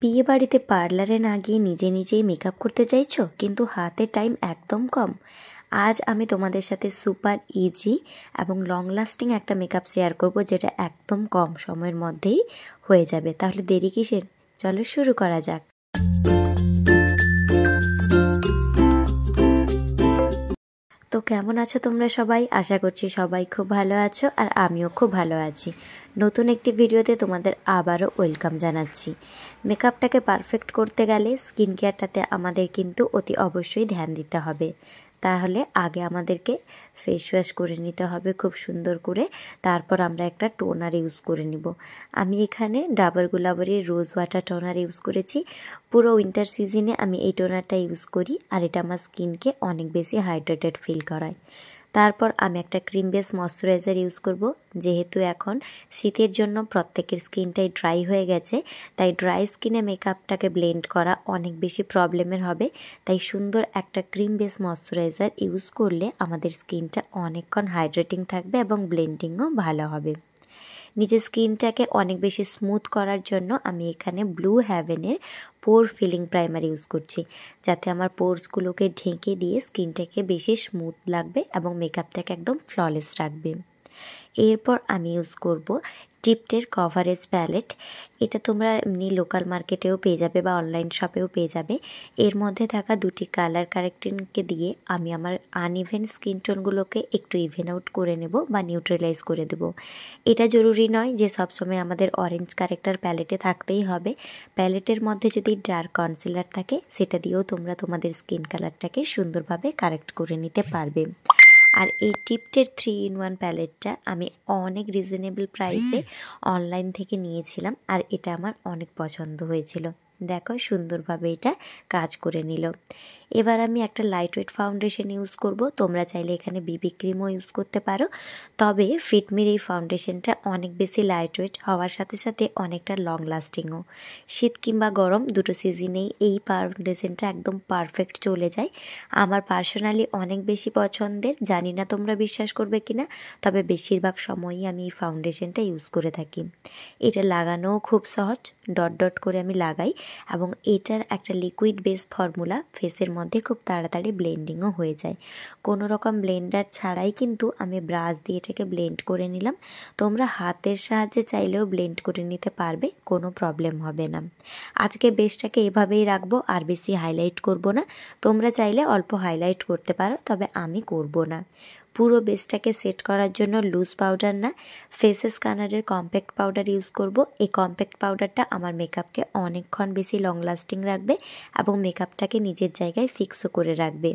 বিয়ে বাড়িতে পার্লারে না গিয়ে নিজে নিজেই মেকআপ করতে চাইছো, কিন্তু হাতে টাইম একদম কম। আজ আমি তোমাদের সাথে সুপার ইজি এবং লং লাস্টিং একটা মেকআপ শেয়ার করব, যেটা একদম কম সময়ের মধ্যেই হয়ে যাবে। তাহলে দেরি কিসের, চলো শুরু করা যাক। তো কেমন আছো তোমরা সবাই? আশা করছি সবাই খুব ভালো আছো, আর আমিও খুব ভালো আছি। নতুন একটি ভিডিওতে তোমাদের আবারও ওয়েলকাম জানাচ্ছি। মেকআপটাকে পারফেক্ট করতে গেলে স্কিন কেয়ারটাতে আমাদের কিন্তু অতি অবশ্যই ধ্যান দিতে হবে। তাহলে আগে আমাদেরকে ফেস ওয়াশ করে নিতে হবে খুব সুন্দর করে, তারপর আমরা একটা টোনার ইউজ করে নিব। আমি এখানে ডাবর গুলাবরির রোজ ওয়াটার টোনার ইউজ করেছি। পুরো উইন্টার সিজনে আমি এই টোনারটা ইউজ করি, আর এটা আমার স্কিনকে অনেক বেশি হাইড্রেটেড ফিল করায়। তারপর আমি একটা ক্রিম বেস ময়শ্চারাইজার ইউজ করব। যেহেতু এখন শীতের জন্য প্রত্যেকের স্কিনটাই ড্রাই হয়ে গেছে, তাই ড্রাই স্কিনে মেকআপটাকে ব্লেন্ড করা অনেক বেশি প্রবলেমের হবে। তাই সুন্দর একটা ক্রিম বেস ময়শ্চারাইজার ইউজ করলে আমাদের স্কিনটা অনেকক্ষণ হাইড্রেটিং থাকবে এবং ব্লেন্ডিংও ভালো হবে। নিজের স্কিনটাকে অনেক বেশি স্মুথ করার জন্য আমি এখানে ব্লু হ্যাভেনের পোর ফিলিং প্রাইমার ইউজ করছি, যাতে আমার পোরসগুলোকে ঢেকে দিয়ে স্কিনটাকে বেশি স্মুথ লাগবে এবং মেকআপটাকে একদম ফ্ললেস রাখবে। এরপর আমি ইউজ করব টিপটের কভারেজ প্যালেট। এটা তোমরা এমনি লোকাল মার্কেটেও পেয়ে যাবে বা অনলাইন শপেও পেয়ে যাবে। এর মধ্যে থাকা দুটি কালার কারেক্টিংকে দিয়ে আমি আমার আনইভেন স্কিন টোনগুলোকে একটু ইভেন আউট করে নেব বা নিউট্রালাইজ করে দেব। এটা জরুরি নয় যে সবসময় আমাদের অরেঞ্জ কারেক্টার প্যালেটে থাকতেই হবে। প্যালেটের মধ্যে যদি ডার্ক কনসিলার থাকে, সেটা দিয়েও তোমরা তোমাদের স্কিন কালারটাকে সুন্দরভাবে কারেক্ট করে নিতে পারবে। আর এই টিপটের 3-in-1 প্যালেটটা আমি অনেক রিজনেবল প্রাইসে অনলাইন থেকে নিয়েছিলাম, আর এটা আমার অনেক পছন্দ হয়েছিল। দেখো সুন্দরভাবে এটা কাজ করে নিল। এবার আমি একটা লাইট ওয়েট ফাউন্ডেশন ইউজ করব। তোমরা চাইলে এখানে বিবি ক্রিমও ইউজ করতে পারো, তবে ফিটমির এই ফাউন্ডেশনটা অনেক বেশি লাইট ওয়েট হওয়ার সাথে সাথে অনেকটা লং লাস্টিংও। শীত কিংবা গরম দুটো সিজনেই এই ফাউন্ডেশনটা একদম পারফেক্ট চলে যায়। আমার পার্সোনালি অনেক বেশি পছন্দের, জানি না তোমরা বিশ্বাস করবে কিনা, তবে বেশিরভাগ সময়ই আমি এই ফাউন্ডেশনটা ইউজ করে থাকি। এটা লাগানোও খুব সহজ, ডট ডট করে আমি লাগাই, এবং এটার একটা লিকুইড বেস ফর্মুলা ফেসের মধ্যে খুব তাড়াতাড়ি ব্লেন্ডিংও হয়ে যায়। কোনো রকম ব্লেন্ডার ছাড়াই কিন্তু আমি ব্রাশ দিয়ে এটাকে ব্লেন্ড করে নিলাম। তোমরা হাতের সাহায্যে চাইলেও ব্লেন্ড করে নিতে পারবে, কোনো প্রবলেম হবে না। আজকে বেসটাকে এভাবেই রাখবো, আর বেশি হাইলাইট করব না। তোমরা চাইলে অল্প হাইলাইট করতে পারো, তবে আমি করব না। পুরো বেসটাকে সেট করার জন্য লুজ পাউডার না, ফেসেস কানারের কম্প্যাক্ট পাউডার ইউজ করব। এই কম্প্যাক্ট পাউডারটা আমার মেকআপকে অনেকক্ষণ বেশি লং লাস্টিং রাখবে এবং মেকআপটাকে নিজের জায়গায় ফিক্সও করে রাখবে,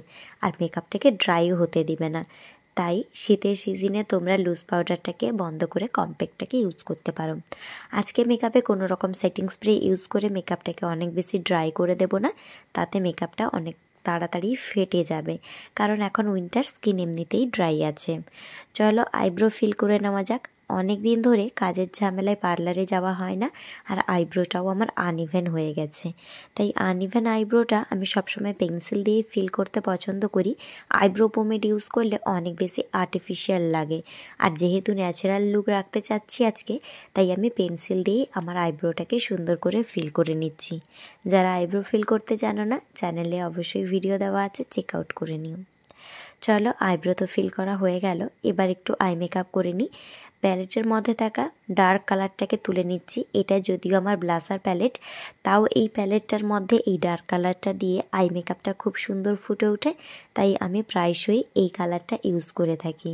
আর মেকআপটাকে ড্রাইও হতে দিবে না। তাই শীতের সিজনে তোমরা লুজ পাউডারটাকে বন্ধ করে কম্প্যাক্টটাকে ইউজ করতে পারো। আজকে মেকআপে কোনো রকম সেটিং স্প্রে ইউজ করে মেকআপটাকে অনেক বেশি ড্রাই করে দেব না, তাতে মেকআপটা অনেক তাড়াতাড়ি ফেটে যাবে, কারণ এখন উইন্টার স্কিন এমনিতেই ড্রাই আছে। চলো আইব্রো ফিল করে নেওয়া যাক। অনেক দিন ধরে কাজের ঝামেলায় পার্লারে যাওয়া হয় না, আর আইব্রোটাও আমার আনইভেন হয়ে গেছে। তাই আনইভেন আইব্রোটা আমি সবসময় পেন্সিল দিয়ে ফিল করতে পছন্দ করি। আইব্রো পোমেড ইউজ করলে অনেক বেশি আর্টিফিশিয়াল লাগে, আর যেহেতু ন্যাচারাল লুক রাখতে চাচ্ছি আজকে, তাই আমি পেন্সিল দিয়ে আমার আইব্রোটাকে সুন্দর করে ফিল করে নিচ্ছি। যারা আইব্রো ফিল করতে জানো না, চ্যানেলে অবশ্যই ভিডিও দেওয়া আছে, চেক আউট করে নিও। চলো আইব্রো তো ফিল করা হয়ে গেল, এবার একটু আই মেকআপ করে নিই। প্যালেটের মধ্যে থাকা ডার্ক কালারটাকে তুলে নিচ্ছি। এটা যদিও আমার ব্লাসার প্যালেট, তাও এই প্যালেটটার মধ্যে এই ডার্ক কালারটা দিয়ে আই মেকআপটা খুব সুন্দর ফুটে ওঠে, তাই আমি প্রায়শই এই কালারটা ইউজ করে থাকি।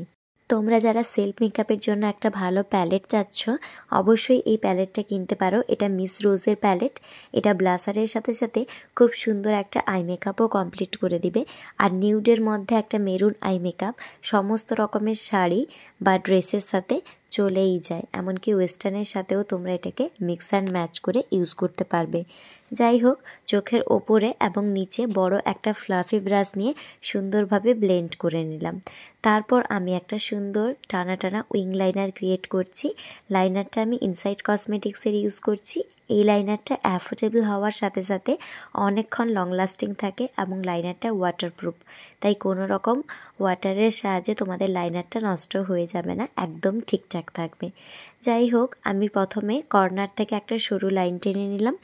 তোমরা যারা সেলফ মেকআপের জন্য একটা ভালো প্যালেট চাচ্ছ, অবশ্যই এই প্যালেটটা কিনতে পারো। এটা মিস রোজের প্যালেট। এটা ব্লাসারের সাথে সাথে খুব সুন্দর একটা আই মেকআপও কমপ্লিট করে দিবে। আর নিউডের মধ্যে একটা মেরুন আই মেকআপ সমস্ত রকমের শাড়ি বা ড্রেসের সাথে চলেই যায়, এমনকি ওয়েস্টার্নের সাথেও তোমরা এটাকে মিক্স অ্যান্ড ম্যাচ করে ইউজ করতে পারবে। যাই হোক, চোখের ওপরে এবং নিচে বড় একটা ফ্লাফি ব্রাশ নিয়ে সুন্দরভাবে ব্লেন্ড করে নিলাম। তারপর আমি একটা সুন্দর টানা টানা উইং লাইনার ক্রিয়েট করছি। লাইনারটা আমি ইনসাইড কসমেটিক্সের ইউজ করছি। এই লাইনারটা অ্যাফোর্ডেবল হওয়ার সাথে সাথে অনেকক্ষণ লং লাস্টিং থাকে এবং লাইনারটা ওয়াটারপ্রুফ, তাই কোনো রকম ওয়াটারের সাহায্যে তোমাদের লাইনারটা নষ্ট হয়ে যাবে না, একদম ঠিকঠাক থাকবে। যাই হোক, আমি প্রথমে কর্নার থেকে একটা সরু লাইন টেনে নিলাম,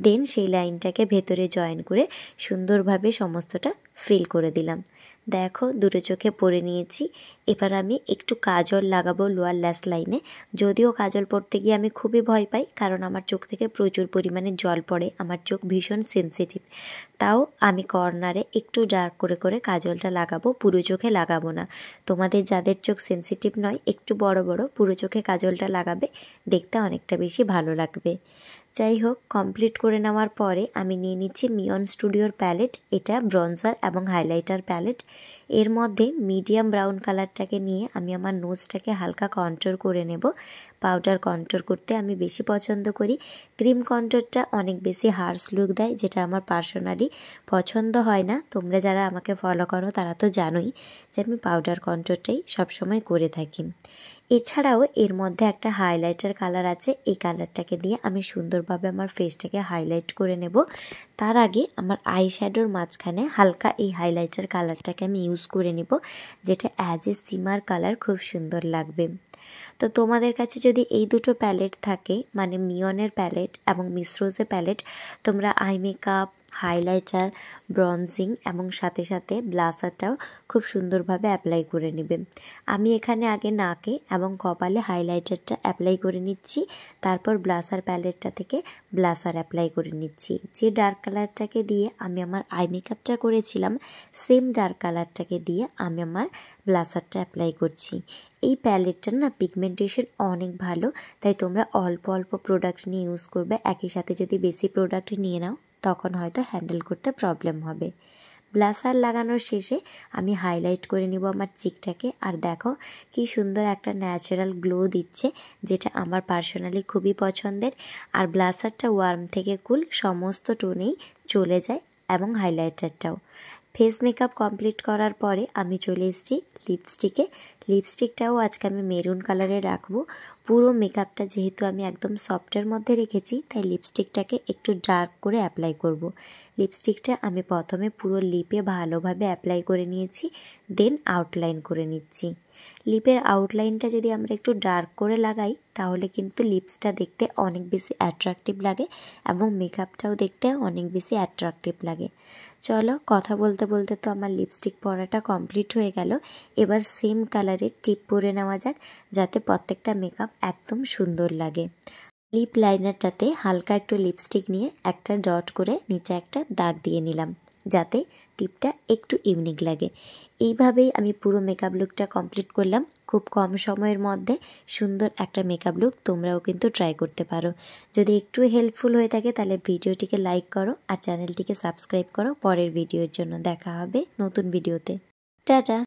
দেন সেই লাইনটাকে ভেতরে জয়েন করে সুন্দরভাবে সমস্তটা ফিল করে দিলাম। দেখো দুটো চোখে পরে নিয়েছি। এবার আমি একটু কাজল লাগাবো লোয়ার ল্যাশ লাইনে। যদিও কাজল পরতে গিয়ে আমি খুবই ভয় পাই, কারণ আমার চোখ থেকে প্রচুর পরিমাণে জল পড়ে, আমার চোখ ভীষণ সেনসিটিভ। তাও আমি কর্নারে একটু ডার্ক করে করে কাজলটা লাগাবো, পুরো চোখে লাগাবো না। তোমাদের যাদের চোখ সেনসিটিভ নয়, একটু বড় বড় পুরো চোখে কাজলটা লাগাবে, দেখতে অনেকটা বেশি ভালো লাগবে। যাই হোক, কমপ্লিট করে নেওয়ার পরে আমি নিয়ে নিচ্ছি মিয়ন স্টুডিওর প্যালেট। এটা ব্রঞ্জার এবং হাইলাইটার প্যালেট। এর মধ্যে মিডিয়াম ব্রাউন কালারটাকে নিয়ে আমি আমার নোজটাকে হালকা কন্ট্রোল করে নেব। পাউডার কন্ট্রোল করতে আমি বেশি পছন্দ করি। ক্রিম কন্ট্রোলটা অনেক বেশি হার্শ লুক দেয়, যেটা আমার পার্সোনালি পছন্দ হয় না। তোমরা যারা আমাকে ফলো করো তারা তো জানোই যে আমি পাউডার কন্ট্রোলটাই সবসময় করে থাকি। এছাড়াও এর মধ্যে একটা হাইলাইটার কালার আছে, এই কালারটাকে দিয়ে আমি সুন্দরভাবে আমার ফেসটাকে হাইলাইট করে নেব। তার আগে আমার আই শ্যাডোর মাঝখানে হালকা এই হাইলাইটার কালারটাকে আমি ইউজ করে নেব, যেটা অ্যাজ এ সিমার কালার খুব সুন্দর লাগবে। তো তোমাদের কাছে যদি এই দুটো প্যালেট থাকে, মানে মিয়নের প্যালেট এবং মিস রোজের প্যালেট, তোমরা আই মেকআপ, হাইলাইটার, ব্রঞ্জিং এবং সাথে সাথে ব্লাসারটাও খুব সুন্দরভাবে অ্যাপ্লাই করে নেবে। আমি এখানে আগে নাকে এবং কপালে হাইলাইটারটা অ্যাপ্লাই করে নিচ্ছি, তারপর ব্লাসার প্যালেটটা থেকে ব্লাসার অ্যাপ্লাই করে নিচ্ছি। যে ডার্ক কালারটাকে দিয়ে আমি আমার আই মেকআপটা করেছিলাম, সেম ডার্ক কালারটাকে দিয়ে আমি আমার ব্লাসারটা অ্যাপ্লাই করছি। এই প্যালেটটার না পিগমেন্টেশন অনেক ভালো, তাই তোমরা অল্প অল্প প্রোডাক্ট নিয়ে ইউজ করবে। একই সাথে যদি বেশি প্রোডাক্ট নিয়ে নাও তখন হয়তো হ্যান্ডেল করতে প্রবলেম হবে। ব্লাসার লাগানোর শেষে আমি হাইলাইট করে নিব আমার চিকটাকে। আর দেখো কি সুন্দর একটা ন্যাচারাল গ্লো দিচ্ছে, যেটা আমার পার্সোনালি খুবই পছন্দের। আর ব্লাসারটা ওয়ার্ম থেকে কুল সমস্ত টোনেই চলে যায় এবং হাইলাইটারটাও। ফেস মেকআপ কমপ্লিট করার পরে আমি চলে এসেছি লিপস্টিকে। লিপস্টিকটাও আজকে আমি মেরুন কালারে রাখবো। পুরো মেকআপটা যেহেতু আমি একদম সফটের মধ্যে রেখেছি, তাই লিপস্টিকটাকে একটু ডার্ক করে অ্যাপ্লাই করব। লিপস্টিকটা আমি প্রথমে পুরো লিপে ভালোভাবে অ্যাপ্লাই করে নিয়েছি, দেন আউটলাইন করে নিচ্ছি। লিপের আউটলাইনটা যদি আমরা একটু ডার্ক করে লাগাই, তাহলে কিন্তু লিপসটা দেখতে অনেক বেশি অ্যাট্রাকটিভ লাগে এবং মেকআপটাও দেখতে অনেক বেশি অ্যাট্রাকটিভ লাগে। চলো, কথা বলতে বলতে তো আমার লিপস্টিক পরাটা কমপ্লিট হয়ে গেল। এবার সেম কালারের টিপ পরে নেওয়া যাক, যাতে প্রত্যেকটা মেকআপ একদম সুন্দর লাগে। লিপ লাইনারটাতে হালকা একটু লিপস্টিক নিয়ে একটা ডট করে নিচে একটা দাগ দিয়ে নিলাম, যাতে টিপটা একটু ইউনিক লাগে। এইভাবেই আমি পুরো মেকআপ লুকটা কমপ্লিট করলাম। খুব কম সময়ের মধ্যে সুন্দর একটা মেকআপ লুক তোমরাও কিন্তু ট্রাই করতে পারো। যদি একটু হেল্পফুল হয়ে থাকে তাহলে ভিডিওটিকে লাইক করো আর চ্যানেলটিকে সাবস্ক্রাইব করো। পরের ভিডিওর জন্য দেখা হবে নতুন ভিডিওতে। টাটা।